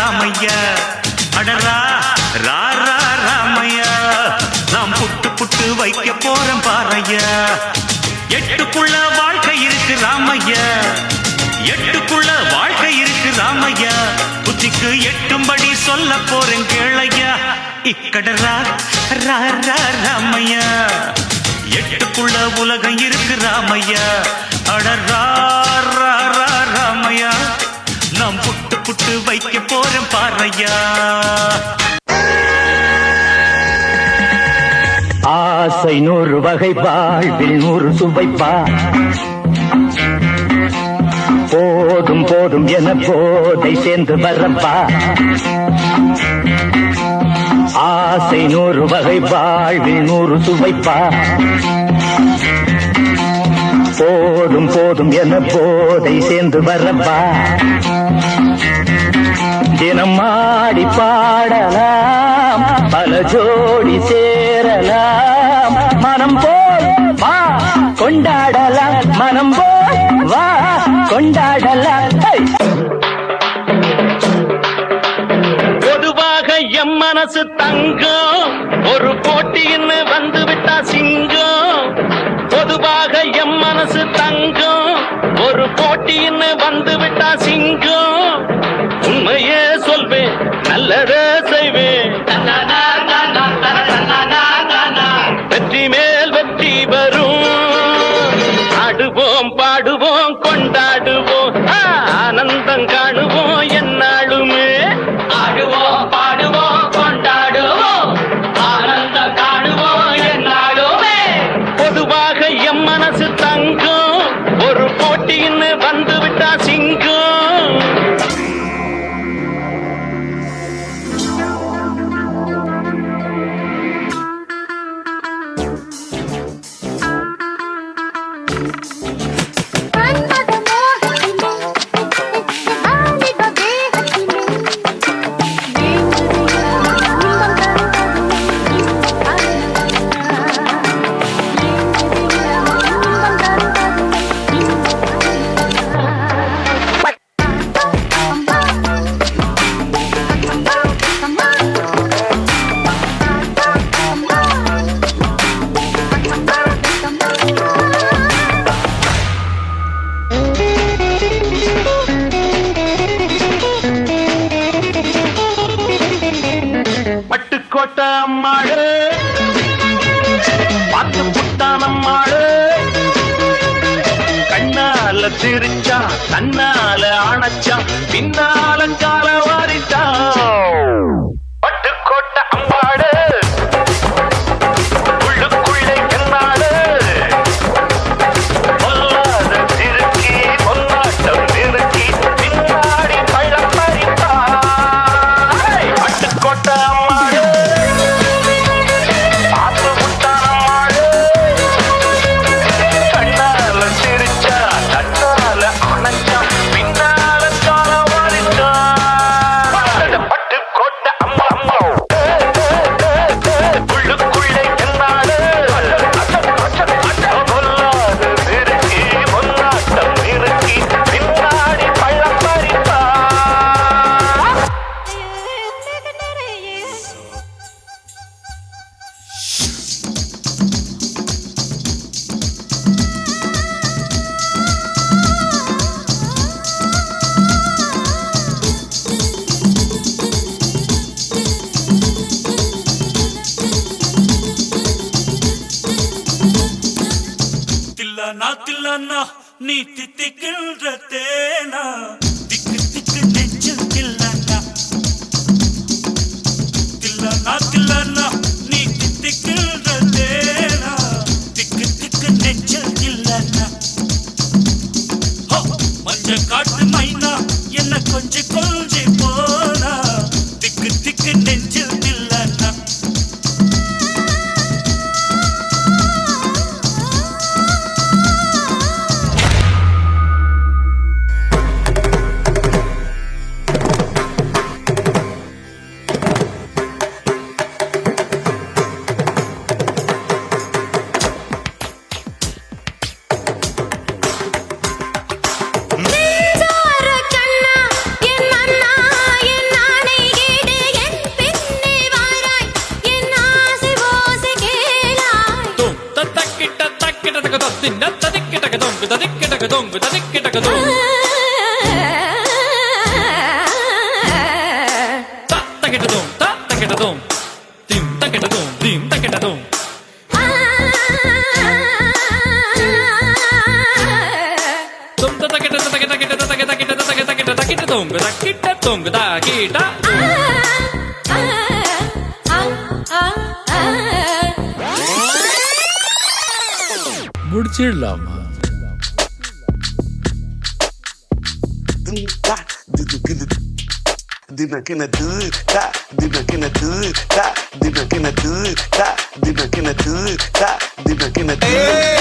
ராமையா அடரா ரா ரா ராமையா நாம் புட்டு புட்டு வைக்க போறோம் பாறையா எட்டுக்குள்ள வாழ்க்கை இருக்கு ராமையா எட்டுக்குள்ள வாழ்க்கை இருக்கு ராமையா புத்திக்கு எட்டும்படி சொல்ல போறேன் கேளையா இக்கடரா ரா ரா ராமையா எட்டுக்குள்ள உலகம் இருக்கு ராமையா அடரா ரா ரா ராமையா நாம் புட்டு புட்டு வைக்க போறோம் பாறையா ஆசை 100 வகை வாழ்வில் 100 சுவைப்பா போதும் போதும் என போதை சேர்ந்து வரப்பா ஆசை 100 வகை வாழ்வில் 100 சுவைப்பா போதும் போதும் என போதை சேர்ந்து வரப்பா தினம் ஆடி பாடலாம் பல ஜோடி சேரலாம் மனம் போல் வா கொண்டாடலாம் மனம் போல் வா கொண்டாடலாம் பொதுவாக எம் மனசு தங்கம் ஒரு போட்டின்னு வந்து விட்டா சிங்கம் பொதுவாக எம் மனசு தங்கம் ஒரு போட்டின்னு வந்து விட்டா சிங்கம் உண்மையே சொல்வேன் நல்லதே செய்வேன் வெற்றி மேல் வெற்றி வரும் ஆடுவோம் பாடுவோம் கொண்டாடுவோம் ஆனந்தம் காணுவோம் என்னாலுமே ஆடுவோம் பாடுவோம் கொண்டாடுவோம் ஆனந்தம் காணுவோம் என்னாலுமே பொதுவாக எம் மனசு தங்கம் ஒரு போட்டின்னு வந்து விட்டா சிங்கம் பட்டுக்கோட்டை அம்மாடு பார்த்து புட்டான் அம்மாடு கண்ணால சிரிச்சா தன்னால அணைச்சா பின்னால கால வாரிட்டா பட்டுக்கோட்டை அம்மாடு உள்ளுக்குள்ளே என்னாடு பொல்லாத திருக்கி பொன்னாட்டம் நிறுக்கி பின்னாடி பழம் பறித்தா பட்டுக்கோட்டை அம்மாடு பார்த்து புட்டான் அம்மாடு கண்ணால சிரிச்சா தன்னால அணைச்சா பின்னால கால வாரிட்டா பட்டுக்கோட்டை அம்மா அம்மா உள்ளுக்குள்ளே என்னாடு பொல்லாத திருக்கி பொன்னாட்டம் நிறுக்கி பின்னாடி பழம் பறித்தா தில்லானா தில்லானா நீ தித்திக்கின்ற தேனா திக்கு திக்கு நெஞ்சில் தில்லானா தில்லானா தில்லானா நீ தித்திக்கின்ற தேனா திக்கு திக்கு நெஞ்சில் தில்லானா மஞ்ச காட்டு மைனா என்ன கொஞ்சி கொஞ்சி போனா திக்கு திக்கு நெஞ்சில் தில்லானா தொங்கு ததிக்கிட்டக தொங்கு தக்கிட்டதும் தக்கிட்டதும் திம் தக்கிட்டதும் திம் தக்கிட்டதும் தும் தக்கிட்ட தக்கிட்ட தக்கிட்ட தக்கிட்ட தக்கிட்ட தக்கிட்ட தக்கிட்ட தொங்கு தக்கிட்ட தொங்கு தக்கிட்ட முடிச்சிடலாமா? Hey!